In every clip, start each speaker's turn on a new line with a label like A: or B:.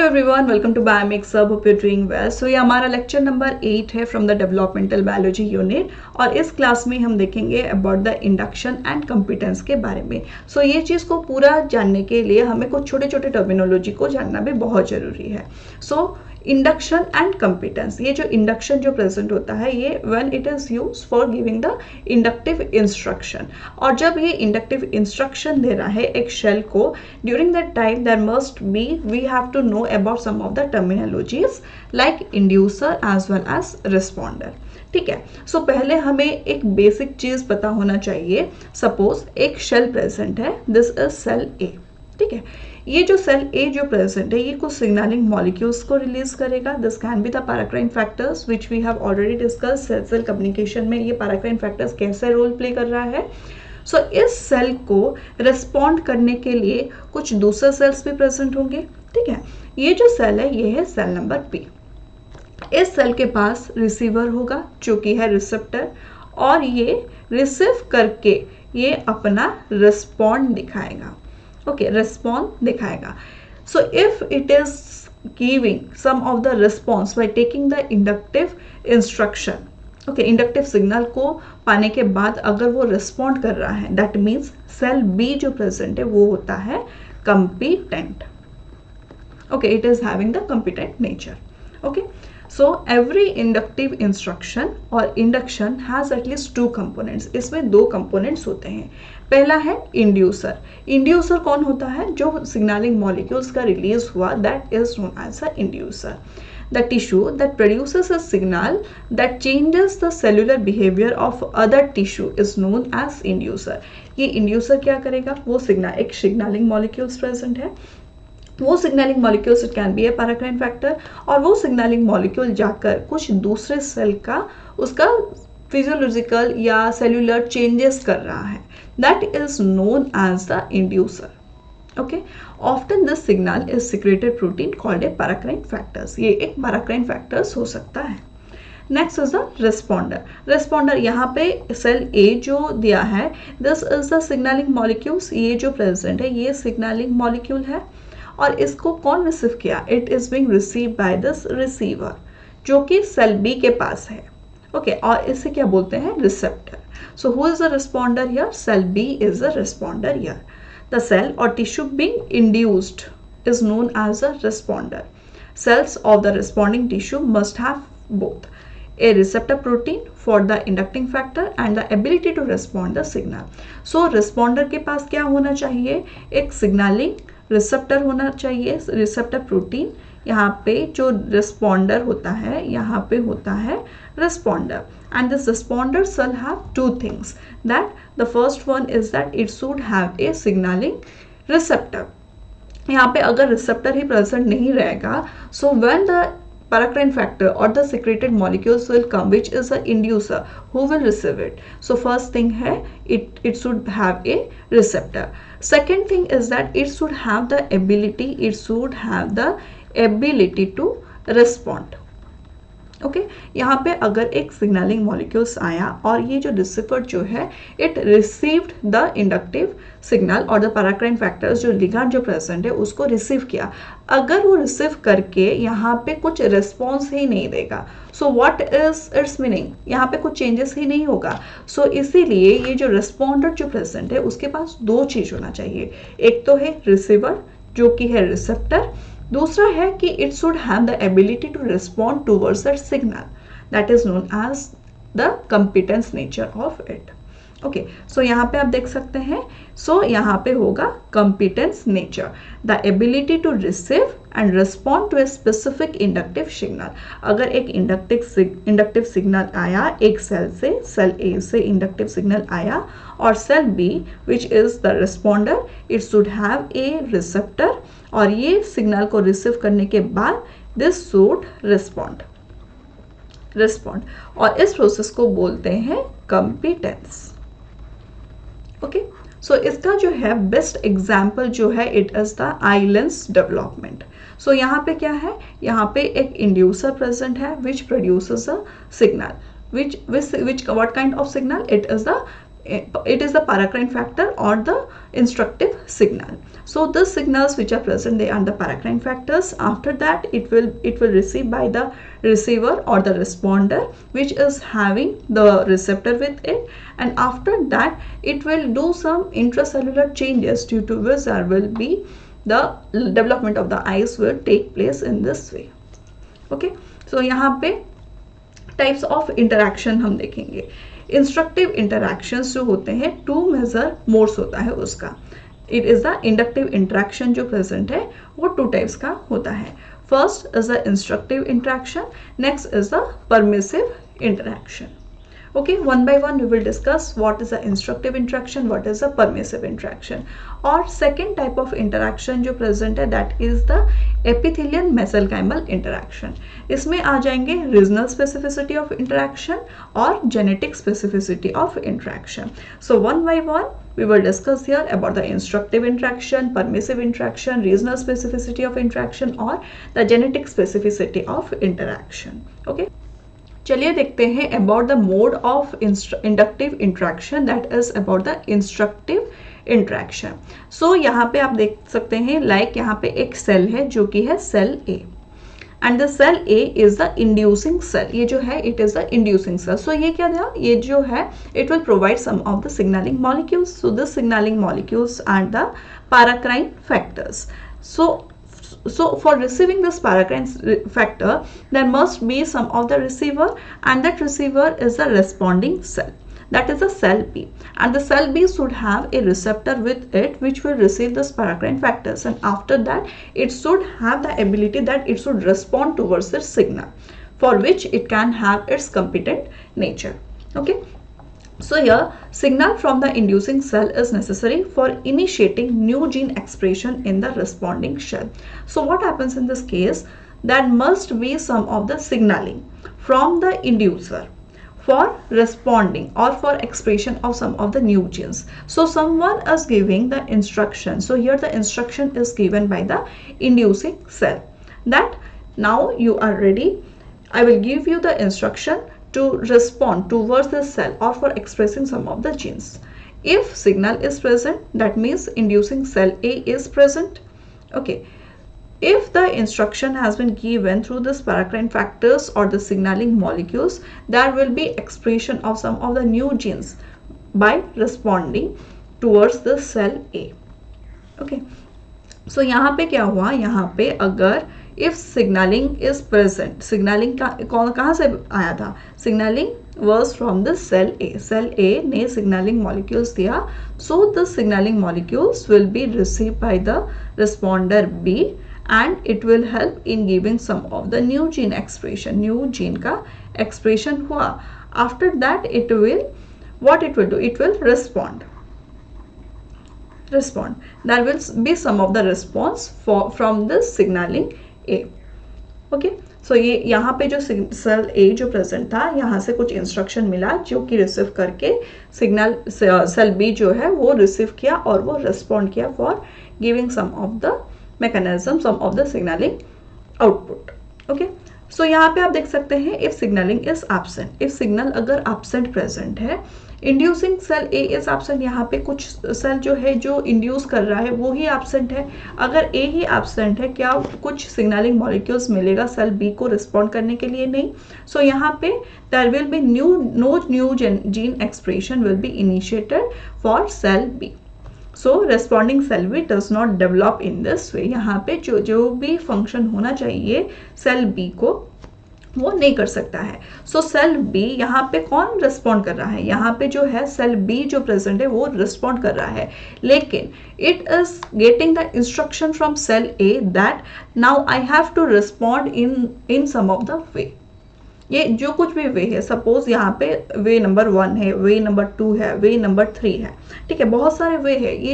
A: Everyone, welcome to biomix सब, hope you doing well. सो ये हमारा लेक्चर नंबर 8 है from the developmental biology unit और इस क्लास में हम देखेंगे about the induction and competence के बारे में। सो ये चीज़ को पूरा जानने के लिए हमें कुछ छोटे छोटे टर्मिनोलॉजी को जानना भी बहुत ज़रूरी है। सो इंडक्शन एंड कंपिटेंस, ये जो इंडक्शन जो प्रेजेंट होता है ये when it is use for giving the inductive instruction, और जब ये इंडक्टिव इंस्ट्रक्शन दे रहा है एक शेल को, during that time there must be we have to know about some of the terminologies like inducer as well as responder. ठीक है, सो पहले हमें एक बेसिक चीज़ पता होना चाहिए। सपोज एक शेल प्रेजेंट है, दिस इज सेल ए। ठीक है, ये जो सेल ए जो प्रेजेंट है ये कुछ सिग्नलिंग मॉलिक्यूल्स को रिलीज करेगा। This can be the paracrine factors which we have already discuss. Cell cell communication में ये पैराक्राइन फैक्टर्स कैसे रोल प्ले कर रहा है। सो इस सेल को रिस्पॉन्ड करने के लिए कुछ दूसरे सेल्स भी प्रेजेंट होंगे। ठीक है, ये जो सेल है ये है सेल नंबर पी। इस सेल के पास रिसीवर होगा जो कि है रिसेप्टर, और ये रिसीव करके ये अपना रिस्पॉन्ड दिखाएगा। ओके, रिस्पॉन्ड दिखाएगा। So if it is giving some of the response by taking the inductive instruction, okay, inductive signal को पाने के बाद अगर वो रिस्पॉन्ड कर रहा है, दैट मीन्स सेल बी जो प्रेजेंट है वो होता है competent. Okay, it is having the competent nature. Okay, so every inductive instruction और induction has at least two components। इसमें दो components होते हैं। पहला है इंड्यूसर। इंड्यूसर कौन होता है? जो सिग्नलिंग मॉलिक्यूल्स का रिलीज हुआ, that is known as a inducer. The tissue that produces a signal that changes the cellular behavior of other tissue is known as inducer। ये इंड्यूसर क्या करेगा? वो सिग्नल, एक सिग्नलिंग मॉलिक्यूल्स प्रेजेंट है, वो signalling molecules it can be A paracrine factor, और वो signalling molecule जाकर कुछ दूसरे सेल का उसका फिजियोलॉजिकल या सेल्यूलर चेंजेस कर रहा है, that is known as the inducer. Okay, often this signal is secreted protein called a paracrine factors. ये एक पैराक्राइन फैक्टर्स हो सकता है। Next is the responder. Responder यहाँ पे सेल ए जो दिया है, this is the signalling molecules. ये जो प्रेजेंट है ये सिग्नलिंग मॉलिक्यूल है, और इसको कौन रिसीव किया? It is being receive by this receiver जो कि सेल बी के पास है। ओके, और इसे क्या बोलते हैं? Receptor. So who is the responder here? Cell B is the responder here. The cell और tissue being induced is known as a responder. Cells of the responding tissue must have both a receptor protein for the inducting factor and the ability to respond the signal. So responder के पास क्या होना चाहिए? एक signaling receptor होना चाहिए, receptor protein। यहाँ पे जो responder होता है यहाँ पे होता है responder, and this responder shall have two things, that the first one is that it should have a signaling receptor। यहाँ पे अगर रिसेप्टर ही प्रेजेंट नहीं रहेगा, so when the paracrine factor और the secreted molecules will come which is a inducer who will receive it. So first thing है it should have a receptor. Second thing is that it should have the ability to respond. Okay, यहाँ पे अगर एक signalling molecules आया और ये जो receiver जो है it received the inductive signal और द पैराक्राइन फैक्टर्स जो लिगैंड जो प्रेजेंट है उसको रिसीव किया, अगर वो रिसीव करके यहाँ पे कुछ रिस्पॉन्स ही नहीं देगा, सो व्हाट इज इट्स मीनिंग? यहाँ पे कुछ चेंजेस ही नहीं होगा। सो इसीलिए ये जो रिस्पॉन्डर जो प्रेजेंट है उसके पास दो चीज होना चाहिए, एक तो है रिसीवर जो कि है रिसेप्टर, दूसरा है कि it should have the ability to respond towards that signal, that is known as the competence nature of it. Okay, so यहाँ पे आप देख सकते हैं, सो यहाँ पे होगा competence nature, the ability to receive and respond to a specific inductive signal. अगर एक इंडक्टिव सिग्नल आया एक सेल से, सेल ए से इंडक्टिव सिग्नल आया, और cell B which is the responder, it should have a receptor, और ये सिग्नल को रिसीव करने के बाद दिस शुड रिस्पॉन्ड, और इस प्रोसेस को बोलते हैं कंपिटेंस। ओके, सो इसका जो है बेस्ट एग्जाम्पल जो है इट इज द आइलेंस डेवलपमेंट। सो यहाँ पे क्या है? यहाँ पे एक इंड्यूसर प्रेजेंट है which produces a signal, which what kind of signal? It is the it is the paracrine factor or the instructive signal. So the signals which are present, they are the paracrine factors. After that it will receive by the receiver or the responder, which is having the receptor with it, and after that it will do some intracellular changes, due to which there will be the development of the eyes will take place in this way. Okay, so यहाँ पे types of interaction हम देखेंगे. Instructive interactions जो होते हैं, to major modes होता है उसका. It is the inductive interaction जो प्रेजेंट है वो टू टाइप्स का होता है. First is the instructive interaction, next is the permissive interaction. Okay, one by one we will discuss what is the instructive interaction, what is the permissive interaction. और second type of interaction जो present है, that is the epithelial mesenchymal interaction. इसमें आ जाएंगे regional specificity of interaction और genetic specificity of interaction. So one by one we will discuss here about the instructive interaction, permissive interaction, regional specificity of interaction और the genetic specificity of interaction. Okay. चलिए देखते हैं about the mode of inductive interaction, that is about the instructive interaction. So यहाँ पे आप देख सकते हैं, लाइक यहाँ पे एक सेल है जो कि है cell A, and the cell A is the inducing cell. ये जो है it is the inducing cell. So ये क्या था, ये जो है it will provide some of the signalling molecules. So the signalling molecules and the paracrine factors. So for receiving this paracrine factor, there must be some of the receiver, and that receiver is the responding cell, that is the cell B, and the cell B should have a receptor with it which will receive this paracrine factors, and after that it should have the ability that it should respond towards the signal, for which it can have its competent nature. Okay. So here signal from the inducing cell is necessary for initiating new gene expression in the responding cell. So what happens in this case, that must be some of the signaling from the inducer for responding or for expression of some of the new genes. So someone is giving the instruction. So here the instruction is given by the inducing cell that now you are ready, I will give you the instruction to respond towards the cell or for expressing some of the genes. If signal is present, that means inducing cell A is present. Okay. If the instruction has been given through this paracrine factors or the signaling molecules, there will be expression of some of the new genes by responding towards the cell A. Okay. So यहाँ पे क्या हुआ, यहाँ पे अगर if signaling is present, signaling कहाँ से आया था, signaling was from the cell A. Cell A ने signaling molecules दिया, so the signaling molecules will be received by the responder B and it will help in giving some of the new gene expression. New gene का expression हुआ. After that it will, what it will do, it will respond. There will be some of the response from this signaling A. Okay, so ये यहाँ पे जो cell A जो present था, यहाँ से कुछ इंस्ट्रक्शन मिला जो कि रिसीव करके सिग्नल सेल बी जो है वो रिसीव किया और वो रिस्पॉन्ड किया for giving some of the mechanism, some of the signaling output. Okay, so यहाँ पे आप देख सकते हैं if signaling is absent, if signal अगर एब्सेंट प्रेजेंट है, inducing cell A is absent, यहाँ पे कुछ सेल जो है जो इंड्यूस कर रहा है वो ही एब्सेंट है. अगर ए ही एब्सेंट है, क्या कुछ सिग्नलिंग मॉलिक्यूल्स मिलेगा सेल बी को रिस्पॉन्ड करने के लिए? नहीं. सो यहाँ पे there will be no new gene expression will be initiated for cell B. So responding cell B does not develop in this way. यहाँ पे जो भी फंक्शन होना चाहिए सेल बी को वो नहीं कर सकता है. सो सेल बी यहाँ पे कौन रिस्पॉन्ड कर रहा है, यहाँ पे जो है सेल बी जो प्रेजेंट है वो रिस्पॉन्ड कर रहा है, लेकिन it is getting the instruction from cell A that now I have to respond in some of the way. ये जो कुछ भी वे है, सपोज यहाँ पे वे नंबर 1 है, वे नंबर 2 है, वे नंबर 3 है, ठीक है, बहुत सारे वे है. ये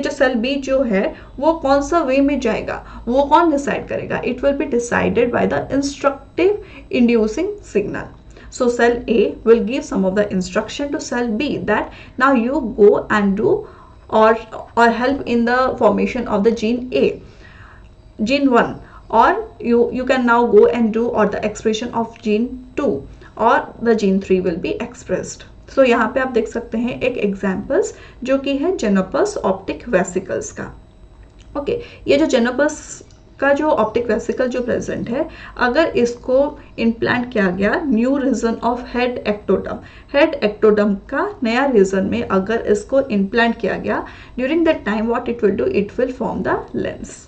A: जो सेल बी जो है वो कौन सा वे में जाएगा वो कौन डिसाइड करेगा? It will be decided by the instructive inducing signal. So cell A will give some of the instruction to cell B that now you go and do or help in the formation of the gene A, gene 1, or you can now go and do or the expression of gene 2 or the gene 3 will be expressed. सो यहाँ पे आप देख सकते हैं एक examples जो कि है जेनोपस ऑप्टिक वेसिकल्स का। ओके, ये जो जेनोपस का जो ऑप्टिक वेसिकल जो प्रेजेंट है, अगर इसको इम्प्लांट किया गया new region of head ectoderm का नया रीजन में अगर इसको इम्प्लांट किया गया, during that time what it will do, it will form the lens.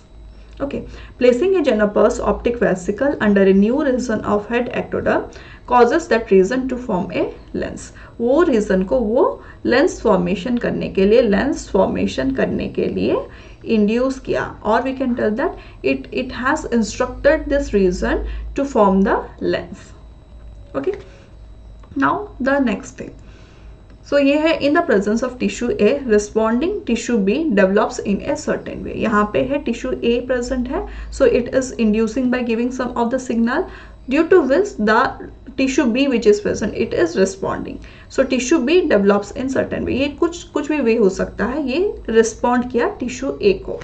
A: Okay, placing a Genopus optic vesicle under a new region of head ectoderm causes that region to form a lens. वो reason को वो lens formation करने के लिए induce किया, और we can tell that it has instructed this region to form the lens. Okay, now the next thing, so ये है in the presence of tissue A responding tissue B develops in a certain way. यहाँ पे है tissue A present है, so it is inducing by giving some of the signal, due to which the tissue B which is present it is responding. So tissue B develops in certain way, ये कुछ भी वे हो सकता है, ये respond किया tissue A को।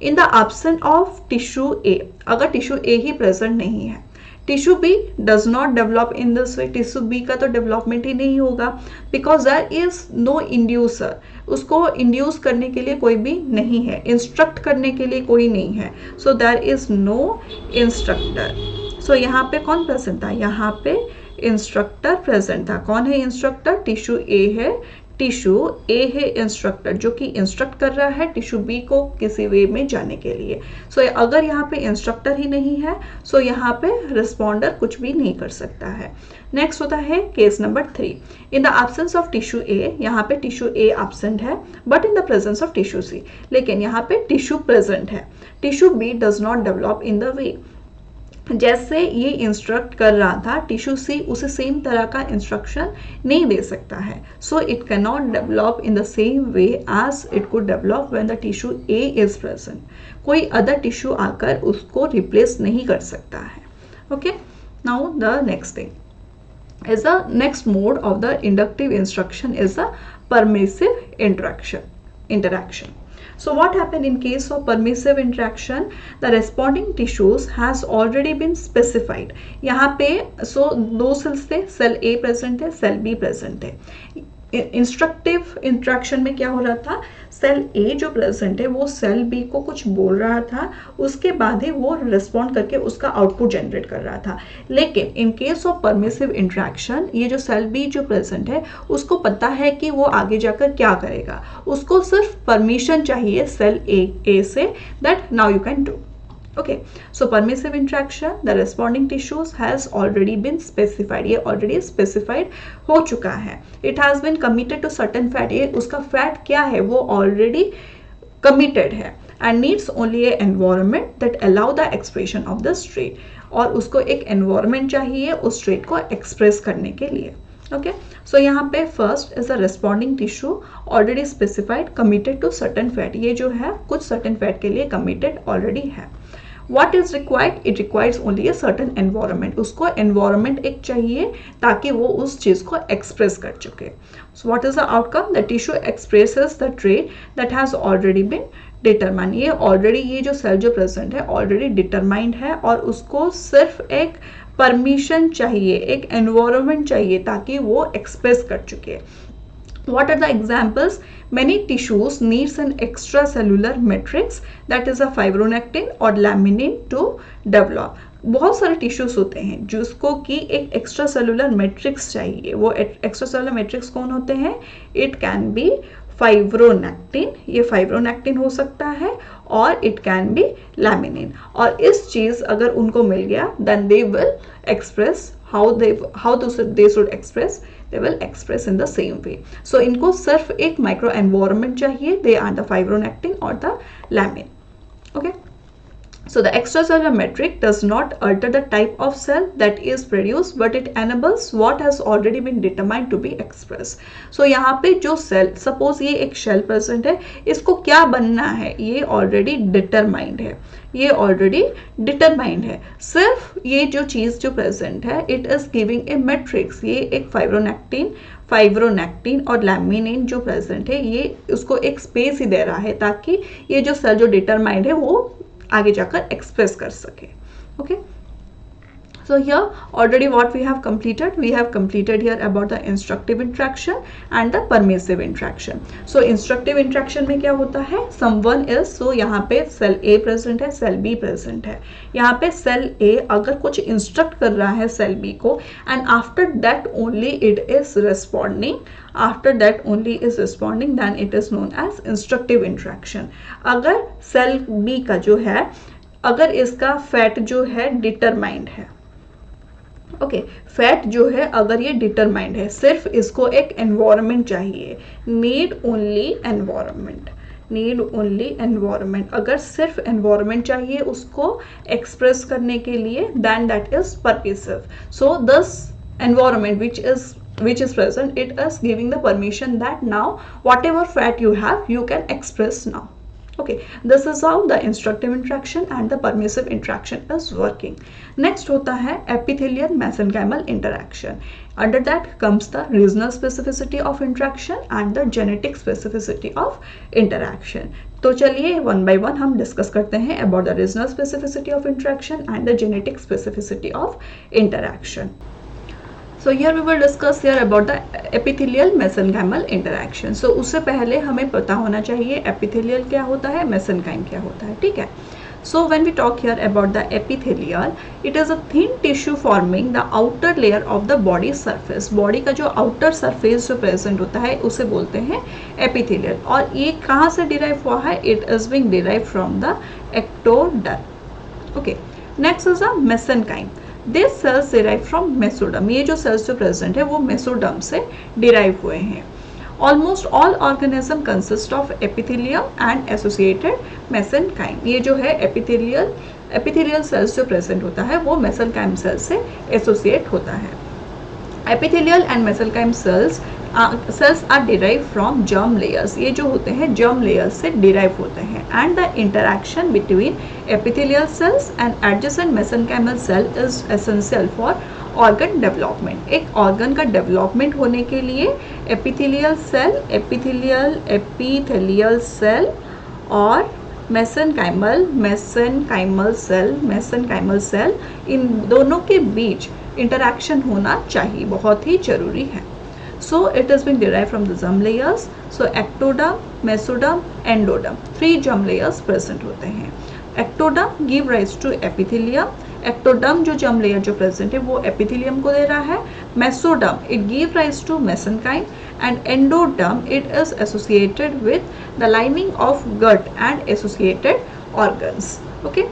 A: In the absence of tissue A, अगर टिश्यू ए ही प्रेजेंट नहीं है, tissue B does not develop in this way, tissue B का तो डेवलपमेंट ही नहीं होगा, because there is no inducer, उसको इंड्यूस करने के लिए कोई भी नहीं है, इंस्ट्रक्ट करने के लिए कोई नहीं है, so there is no instructor. So यहाँ पे कौन प्रेजेंट था, यहाँ पे इंस्ट्रक्टर प्रेजेंट था। कौन है इंस्ट्रक्टर, टिश्यू ए है, टिश्यू ए है इंस्ट्रक्टर जो कि इंस्ट्रक्ट कर रहा है टिश्यू बी को किसी वे में जाने के लिए। सो अगर यहाँ पे इंस्ट्रक्टर ही नहीं है, सो यहाँ पे रिस्पॉन्डर कुछ भी नहीं कर सकता है। नेक्स्ट होता है case number 3, in the absence of tissue A, यहाँ पे टिश्यू ए एब्सेंट है but in the presence of tissue C, लेकिन यहाँ पे टिश्यू प्रेजेंट है, tissue B does not develop in the way. जैसे ये इंस्ट्रक्ट कर रहा था टिश्यू सी, उसे सेम तरह का इंस्ट्रक्शन नहीं दे सकता है, so it can not develop in the same way as it could develop when the tissue A is present. कोई अदर टिश्यू आकर उसको रिप्लेस नहीं कर सकता है। Okay, now the next thing is the next mode of the inductive instruction is the permissive interaction. So what happened in case of permissive interaction? The responding tissues has already been specified. यहाँ पे दो sales थे, cell A present है, cell B present है। Instructive interaction में क्या हो रहा था, सेल A जो प्रेजेंट है वो सेल B को कुछ बोल रहा था, उसके बाद ही वो रिस्पॉन्ड करके उसका आउटपुट जनरेट कर रहा था। लेकिन इन केस ऑफ परमिसिव इंट्रैक्शन, ये जो सेल B जो प्रेजेंट है उसको पता है कि वो आगे जाकर क्या करेगा, उसको सिर्फ परमिशन चाहिए सेल A से, that now you can do. Okay, so permissive interaction, the responding tissues has already been specified, ये already specified हो चुका है। It has been committed to certain fat, ये उसका fat क्या है वो already committed है, and needs only a environment that allow the expression of the trait, और उसको एक environment चाहिए उस trait को express करने के लिए। Okay, so यहाँ पे first is a responding tissue already specified committed to certain fat, ये जो है कुछ certain fat के लिए committed already है। What is required? It requires only a certain environment. उसको environment एक चाहिए ताकि वो उस चीज को express कर चुके। So what is the outcome? The tissue expresses the trait that has already been determined. ये already ये जो cell जो present है already determined है, और उसको सिर्फ एक permission चाहिए, एक environment चाहिए ताकि वो express कर चुके। What are the examples? Many tissues needs an extracellular matrix that is a fibronectin or laminin to develop. बहुत सारे टिश्यूज होते हैं जिसको कि एक एक्स्ट्रा सेलुलर मैट्रिक्स चाहिए। वो एक्स्ट्रा सेलुलर मैट्रिक्स कौन होते हैं? इट कैन बी फाइब्रोनेक्टिन, ये फाइब्रोनेक्टिन हो सकता है, और इट कैन बी लैमिनिन। और इस चीज अगर उनको मिल गया then they will express how they should express, they will express in the same way. So इनको सिर्फ एक माइक्रो एनवायरनमेंट चाहिए, they are the fibronectin or the laminin. Okay, so the extracellular matrix does not alter the type of cell that is produced, but it enables what has already been determined to be expressed. So यहाँ पे जो cell, suppose ये एक shell present है, इसको क्या बनना है ये ऑलरेडी डिटरमाइंड है, ये ऑलरेडी डिटरमाइंड है। सिर्फ ये जो चीज जो प्रेजेंट है, it is giving a matrix, ये एक फाइब्रोनेक्टिन और लैमिनिन जो प्रेजेंट है, ये उसको एक स्पेस ही दे रहा है ताकि ये जो सेल जो डिटरमाइंड है वो आगे जाकर एक्सप्रेस कर सके। Okay, So here already what we have completed here about the instructive interaction and the permissive interaction. So instructive interaction में क्या होता है, someone is, so यहाँ पे cell A present है, cell B present है. यहाँ पे cell A अगर कुछ instruct कर रहा है cell B को, and after that only it is responding, then it is known as instructive interaction. अगर cell B का जो है, अगर इसका fate जो है determined है, ओके, फैट जो है अगर ये डिटरमाइंड है, सिर्फ इसको एक एनवायरनमेंट चाहिए, नीड ओनली एनवायरनमेंट, अगर सिर्फ एनवायरनमेंट चाहिए उसको एक्सप्रेस करने के लिए, then that is permissive. So this environment which is present, it is giving the permission that now whatever fat you have you can express now. Okay, this is how the instructive interaction and the permissive interaction is working. Next होता है epithelial mesenchymal interaction. Under that comes the regional specificity of interaction and the genetic specificity of interaction. तो चलिए one by one हम discuss करते हैं about the regional specificity of interaction and the genetic specificity of interaction. So here we will discuss here about the epithelial mesenchymal interaction. So उससे पहले हमें पता होना चाहिए epithelial क्या होता है, mesenchyme क्या होता है, ठीक है. So when we talk here about the epithelial, it is a thin tissue forming the outer layer of the body surface. Body का जो outer surface जो present होता है उसे बोलते हैं epithelial. और ये कहाँ से derive हुआ है? It is being derived from the ectoderm. Okay. Next is the mesenchyme. These cells derive from mesoderm. ये जो cells जो present है वो mesoderm से derive हुए हैं. Almost all organism consist of epithelium and associated mesenchyme. ये जो है epithelial cells जो present होता है वो mesenchyme cells से associate होता है. Epithelial and mesenchyme cells are derived from germ layers. ये जो होते हैं germ layers से derive होते हैं. And the interaction between epithelial cells and adjacent mesenchymal cell is essential for organ development. एक organ का development होने के लिए epithelial cell और mesenchymal cell इन दोनों के बीच interaction होना चाहिए, बहुत ही जरूरी है. So it has been derived from the germ layers. So ectoderm, mesoderm, endoderm, 3 germ layers present होते हैं. Ectoderm give rise to epithelium. Ectoderm जो germ layer जो present है वो epithelium को दे रहा है. Mesoderm it give rise to mesenchyme, and endoderm it is associated with the lining of gut and associated organs. Okay.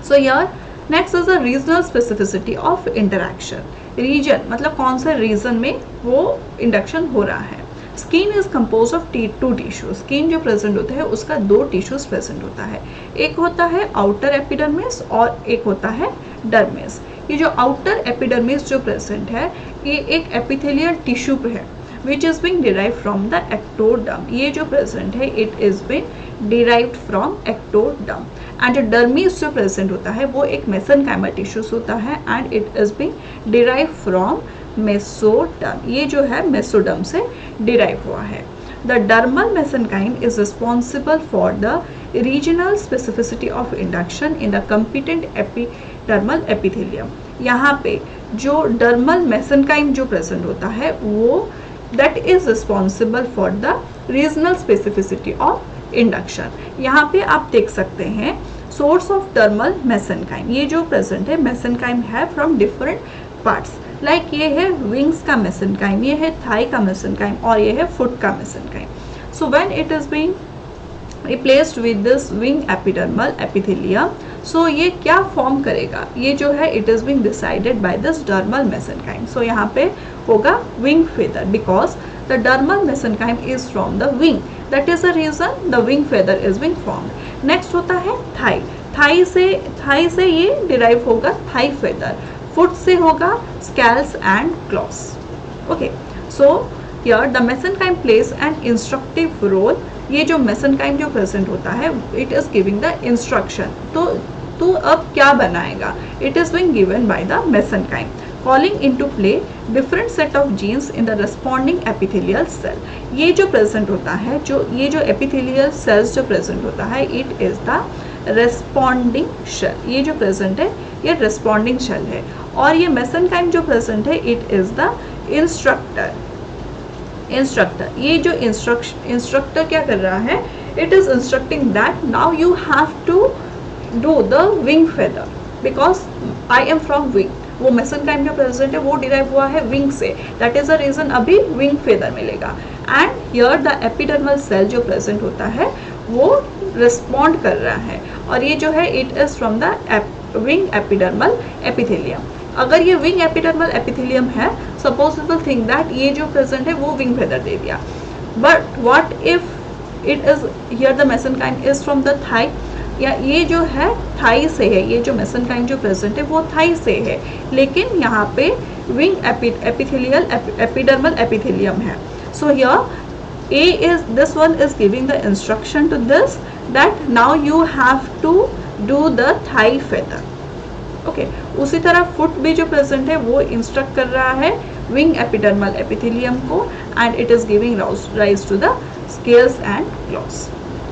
A: So here next is the regional specificity of interaction. Region मतलब कौन से reason में वो induction हो रहा है. Skin is compose of 2 tissue. Skin जो present होता है उसका 2 टिश्यूज प्रेजेंट होता है. एक होता है आउटर एपिडर्मिस और एक होता है डर्मिस. ये जो आउटर एपिडर्मिस जो प्रेजेंट है ये एक एपिथेलियल टिश्यू पे है विच is being derived from the ectoderm. ये जो प्रेजेंट है it is being derived from ectoderm. And जो डर्मिस जो प्रेजेंट होता है वो एक मेसेनकाइमल टिश्यूज होता है and it is being derive from mesoderm. ये जो है मेसोडर्म से डिराइव हुआ है. The dermal mesenchyme is responsible for the regional specificity of induction in the competent epidermal epithelium. यहाँ पे जो डर्मल मेसेनकाइम जो प्रेजेंट होता है वो that is responsible for the regional specificity of induction. यहाँ पे आप देख सकते हैं सोर्स ऑफ डर्मल मेसेनकाइम. ये जो प्रेजेंट है मेसेनकाइम है फ्रॉम डिफरेंट पार्ट्स. लाइक ये है विंग्स का मेसेनकाइम, ये है थाई का मेसेनकाइम और ये है फुट का mesenchyme. So when it is being replaced with this wing epidermal epithelium, so ये क्या फॉर्म करेगा, ये जो है it is being decided by this dermal mesenchyme. So यहाँ पे होगा wing feather because the dermal mesenchyme is from the wing. That is the reason the wing feather is being formed. Next होता है Thai. Thai से ये derive होगा Thai feather. Foot से होगा scales and claws. Okay. So here the mesenchyme plays an instructive role. ये जो mesenchyme जो present होता है it is giving the instruction. तो अब क्या बनाएगा? It is being given by the mesenchyme. Calling into play different set of genes in the responding epithelial cell. ये जो present होता है ये जो epithelial cells जो present होता है it is the responding cell. ये जो प्रेजेंट है ये रेस्पॉन्डिंग शेल है। और ये मेसेनकाइम जो प्रेजेंट है इट इज द इंस्ट्रक्टर। ये जो इंस्ट्रक्टर क्या कर रहा है, it is instructing that now you have to do the wing feather because I am from wing. वो मेसेनकाइम जो प्रेजेंट है वो डिराइव हुआ है विंग से, दैट इज द रीजन अभी विंग फेदर मिलेगा। And here the epidermal cell जो प्रेजेंट होता है वो रिस्पॉन्ड कर रहा है, और ये जो है it is from the wing epidermal epithelium. अगर ये विंग एपिडर्मल एपिथेलियम है, सपोज पीपल थिंक दैट ये जो प्रेजेंट है वो विंग फेदर दे दिया, but what if it is here the mesenchyme is from the thigh, या ये जो है थाई से है, ये जो मेसेनकाइम जो प्रेजेंट है वो थाई से है, लेकिन यहाँ पे विंग एपिथेलियल एपिडर्मल एपिथेलियम है। So here A is this one is giving the instruction to this that now you have to do the thigh feather. Okay, उसी तरह फुट भी जो प्रेजेंट है वो इंस्ट्रक्ट कर रहा है विंग एपिडर्मल एपिथेलियम को, and it is giving rise to the scales and claws.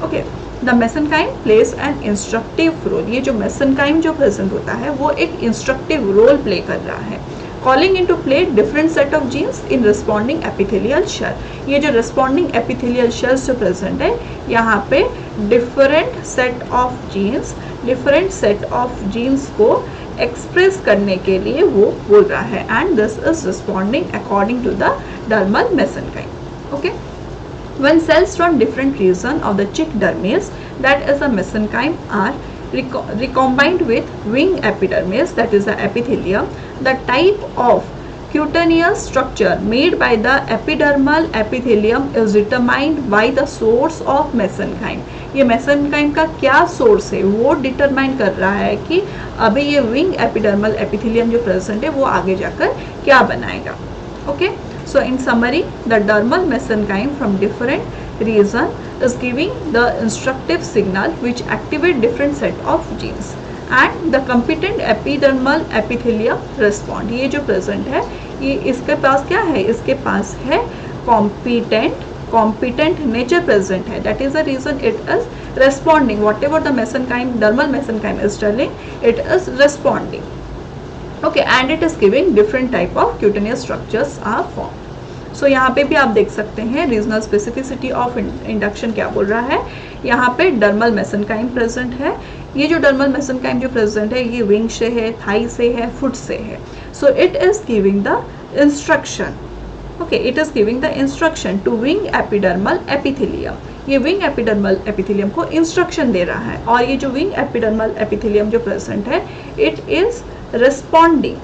A: Okay, the mesenchyme plays an instructive role. ये जो मेसेनकाइम जो प्रेजेंट होता है वो एक इंस्ट्रक्टिव रोल प्ले कर रहा है, calling into play different set of genes in responding epithelial shell. ये जो responding epithelial shells जो present है यहाँ पे different set of genes को express करने के लिए वो बोल रहा है, and this is responding according to the dermal mesenchyme. Okay, when cells from different region of the chick dermis, that is the mesenchyme, are recombined with wing epidermis, that is the epithelium, the type of cutaneous structure made by the epidermal epithelium is determined by the source of mesenchyme. ये mesenchyme का क्या source है वो determine कर रहा है कि अभी ये wing epidermal epithelium जो present है वो आगे जाकर क्या बनाएगा। Okay, so in summary, the dermal mesenchyme from different region is giving the instructive signal which activate different set of genes, and the competent epidermal epithelium respond. ये जो present है ये इसके पास क्या है, इसके पास है competent nature present है, that is the reason it is responding whatever the mesenchyme, dermal mesenchyme is telling, it is responding. Okay, and it is giving different type of cutaneous structures are formed. So यहाँ पे भी आप देख सकते हैं regional specificity of induction क्या बोल रहा है, यहाँ पे डर्मल मेसेनकाइम प्रेजेंट है। ये जो डर्मल मेसेनकाइम जो प्रेजेंट है ये विंग से है, थाई से है, फुट से है। So it is giving the instruction, okay, it is giving the instruction to wing epidermal epithelium. ये विंग एपिडर्मल एपिथेलियम को इंस्ट्रक्शन दे रहा है, और ये जो विंग एपिडर्मल एपिथेलियम जो प्रेजेंट है it is responding,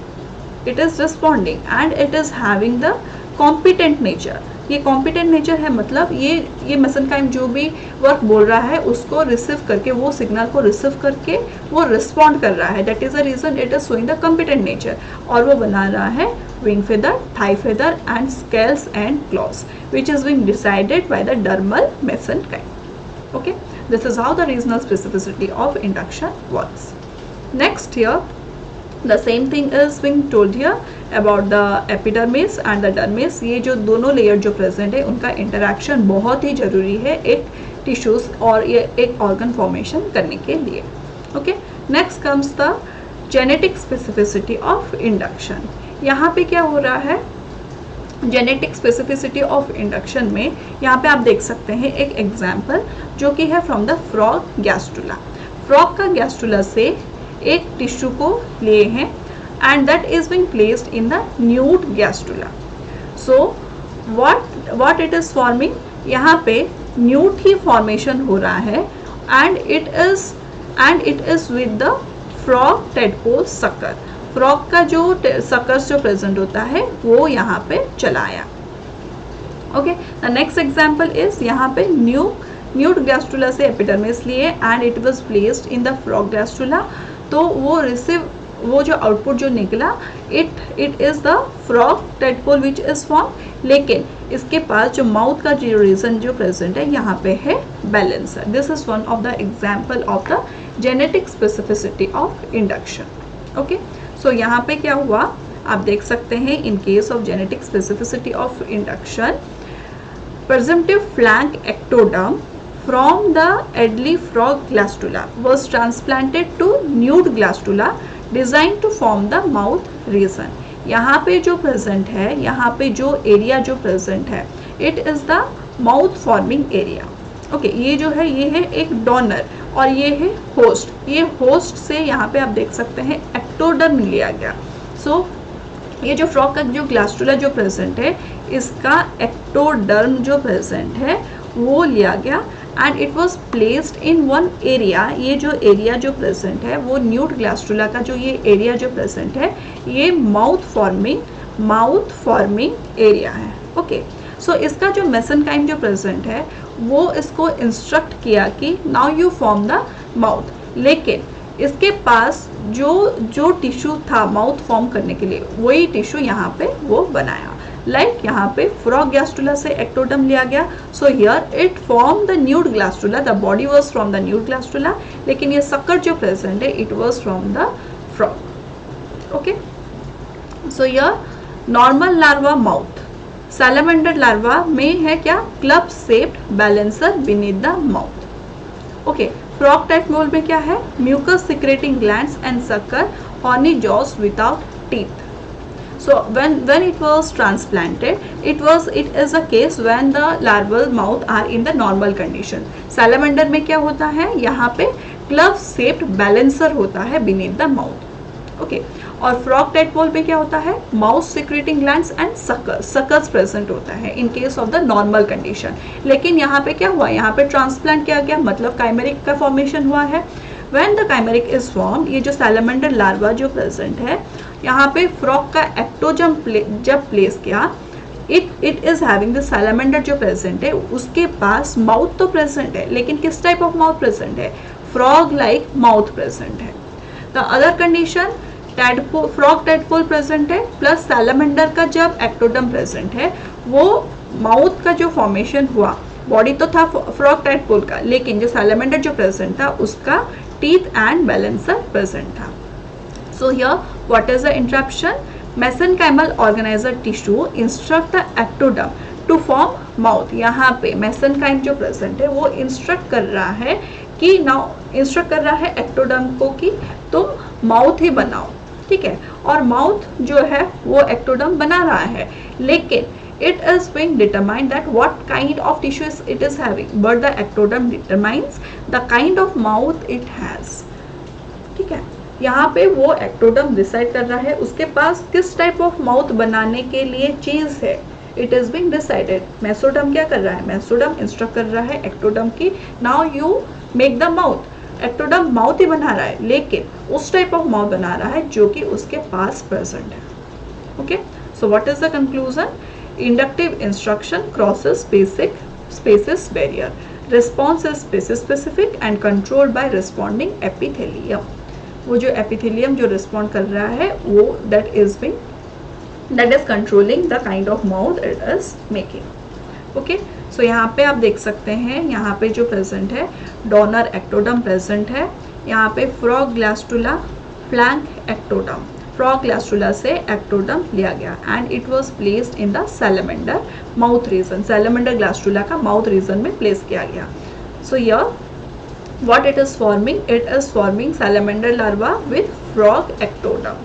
A: and it is having the competent nature. ये कॉम्पिटेंट नेचर है, मतलब ये मेसेनकाइम जो भी वर्क बोल रहा है उसको रिसीव करके, वो सिग्नल को रिसीव करके वो रिस्पॉन्ड कर रहा है, that is the reason it is showing the competent nature. और वो बना रहा है wing feather, thigh feather and scales and claws which is being decided by the dermal mesenchyme. Okay, this is how the regional specificity of induction works. Next here the same thing is being told here about the epidermis and the dermis. ये जो दोनों layer जो present है उनका interaction बहुत ही जरूरी है एक टिश्यूज और ये एक ऑर्गन फॉर्मेशन करने के लिए। Okay, next comes the genetic specificity of induction. यहाँ पे क्या हो रहा है, जेनेटिक स्पेसिफिसिटी ऑफ इंडक्शन में यहाँ पे आप देख सकते हैं एक एग्जाम्पल जो कि है from the frog gastrula. Frog का गैस्ट्रुला से एक टिश्यू को लिए हैं and that is being placed in the newt gastrula. So what it is forming, यहाँ पे न्यूट ही फॉर्मेशन हो रहा है, and it is with the frog tadpole sucker. Frog का जो सकर्स जो प्रेजेंट होता है वो यहाँ पे चला आया। Okay, the next example is यहाँ पे न्यूट गैस्ट्रुला से एपिडर्मिस लिए and it was placed in the frog gastrula. तो वो जो आउटपुट जो निकला it is the frog tadpole which is form, लेकिन इसके पास जो माउथ का जो रीजन जो प्रेजेंट है यहाँ पे है balancer. This is one of the example of the genetic specificity of induction. Okay, so यहाँ पे क्या हुआ आप देख सकते हैं, in case of genetic specificity of induction, presumptive flank ectoderm from the Adderley frog glastula was transplanted to nude glastula designed to form the mouth region. यहाँ पे जो प्रेजेंट है, यहाँ पे जो एरिया जो प्रेजेंट है, it is the mouth forming area. Okay, ये जो है ये है एक डोनर और ये है होस्ट. ये होस्ट से यहाँ पे आप देख सकते हैं एक्टोडर्म लिया गया. सो ये जो फ्रॉग का जो ग्लास्टुला जो प्रेजेंट है, इसका एक्टोडर्म जो प्रेजेंट है वो लिया गया and it was placed in one area. ये जो एरिया जो प्रेजेंट है वो न्यूड ग्लास्टुला का जो ये एरिया जो प्रेजेंट है, ये माउथ फॉर्मिंग एरिया है. ओके, सो इसका जो मेसेनकाइम जो प्रेजेंट है वो इसको इंस्ट्रक्ट किया कि now you form the mouth. लेकिन इसके पास जो टिश्यू था माउथ फॉर्म करने के लिए, वही टिश्यू यहाँ पे वो बनाया. लाइक यहाँ पे फ्रॉग ग्लास्टुला से एक्टोडर्म लिया गया. So here it form the newt gastrula. The body was from the newt gastrula, लेकिन ये सक्कर जो प्रेजेंट है it was from the frog. Okay, so here normal larva mouth. Salamander larva में है क्या? Club shaped balancer beneath the mouth. Okay, frog type mould में क्या है? Mucus secreting glands and sucker, horny jaws without teeth. So when it was transplanted, it is a case when the larval mouth are in the normal condition. Salamander में क्या होता है? यहाँ पे club shaped balancer होता है beneath the mouth. Okay. और frog tadpole में क्या होता है? Mouth secreting glands and suckers present होता है in case of the normal condition. लेकिन यहाँ पे क्या हुआ? यहाँ पे transplant किया गया, मतलब chimeric का formation हुआ है. When the chimeric is formed, ये जो salamander larva जो present है, यहाँ पे फ्रॉग का एक्टोजम जब प्लेस किया, it is having the salamander जो प्रेजेंट है उसके पास माउथ तो प्रेजेंट है, लेकिन किस टाइप ऑफ माउथ प्रेजेंट है? फ्रॉग लाइक माउथ प्रेजेंट है. The other condition, frog tadpole present है प्लस सैलमेंडर का जब एक्टोडम प्रेजेंट है, वो माउथ का जो फॉर्मेशन हुआ, बॉडी तो था फ्रॉग टैडपोल का, लेकिन जो सैलमेंडर जो प्रेजेंट था उसका टीथ एंड बैलेंसर प्रेजेंट था. So here, what is the interruption? Mesenchymal organizer tissue instruct the ectoderm to form mouth. यहाँ पे mesenchyme जो present है वो instruct कर रहा है कि instruct कर रहा है ectoderm को कि तुम mouth ही बनाओ. ठीक है, और mouth जो है वो ectoderm बना रहा है, लेकिन it is being determined that what kind of tissues it is having, but the ectoderm determines the kind of mouth it has. ठीक है, यहाँ पे वो एक्टोडर्म डिसाइड कर रहा है उसके पास किस टाइप ऑफ माउथ बनाने के लिए चीज है. It is being decided. Mesoderm क्या कर रहा है? मेसोडर्म इंस्ट्रक्ट कर रहा है एक्टोडर्म की now you make the mouth. Ectoderm mouth ही बना रहा है, लेकिन उस टाइप ऑफ माउथ बना रहा है जो कि उसके पास प्रेजेंट है. Okay, so what is the conclusion? Inductive instruction crosses basic species barrier. Response is species specific and controlled by responding epithelium. वो जो एपिथेलियम जो रिस्पॉन्ड कर रहा है वो that is controlling the kind of mouth it is making. Okay, so यहाँ पे आप देख सकते हैं, यहाँ पे जो प्रेजेंट है डोनर एक्टोडर्म प्रेजेंट है. यहाँ पे frog gastrula flank ectoderm, frog gastrula से एक्टोडर्म लिया गया and it was placed in the salamander mouth region. Salamander gastrula का माउथ रीजन में प्लेस किया गया. So here what it is forming? It is forming salamander larva with frog ectoderm.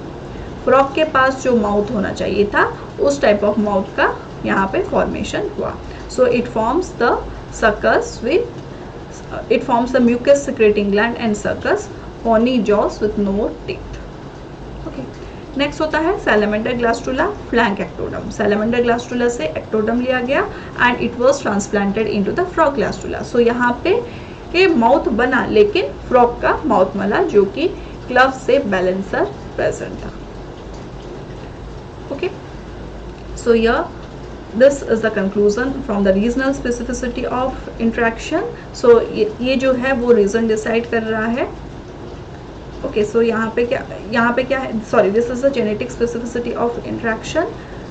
A: Frog के पास जो mouth होना चाहिए था उस टाइप ऑफ माउथ का यहाँ पे फॉर्मेशन हुआ. So it forms the suckers with it forms the mucus secreting gland and suckers, horny jaws with no teeth. Okay. Next होता है salamander gastrula flank ectoderm. Salamander gastrula से ectoderm लिया गया and it was transplanted into the frog gastrula. So यहाँ पे के mouth बना, लेकिन फ्रॉग का माउथ मला जो कि क्लब से बैलेंसर प्रेजेंट था. Okay, so this is the conclusion from the regional specificity of interaction. So ये जो है वो रीजन डिसाइड कर रहा है. ओके, सो यहाँ पे क्या है? Sorry, this is the genetic specificity of interaction.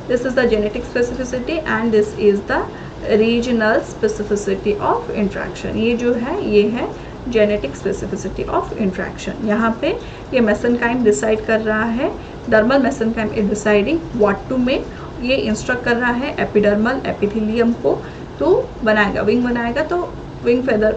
A: This is the genetic specificity and this is the regional specificity of interaction. ये जो है ये है जेनेटिक स्पेसिफिसिटी ऑफ इंट्रैक्शन. यहाँ पे ये मेसेनकाइम डिसाइड कर रहा है. Dermal mesenchyme is deciding what to make. ये इंस्ट्रक्ट कर रहा है एपिडर्मल एपिथेलियम को, तो बनाएगा, विंग बनाएगा, तो विंग फेदर,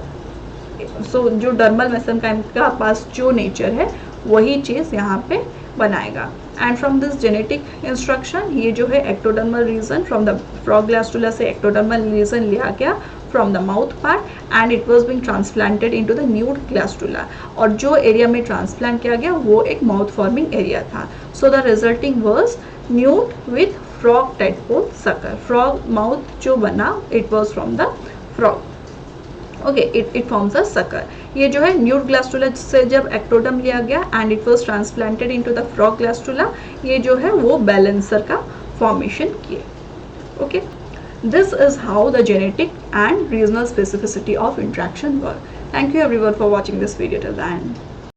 A: सो जो डर्मल मेसेनकाइम का पास जो नेचर है वही चीज़ यहाँ पे बनाएगा। And from this genetic instruction, ये जो है ectodermal region from the frog gastrula से एक्टोडर्मल रीजन लिया गया from the mouth part and it was being transplanted into the newt gastrula, और जो एरिया में ट्रांसप्लांट किया गया वो एक माउथ फॉर्मिंग एरिया था। So the resulting was nude with frog tadpole sucker, frog mouth जो बना it was from the frog, okay, it forms a sucker. ये जो है न्यूड ग्लास्टुला से जब एक्टोडर्म लिया गया and it was transplanted into the frog gastrula, ये जो है वो बैलेंसर का फॉर्मेशन किए, okay. This is how the genetic and regional specificity of interaction work. Thank you everyone for watching this video till the and.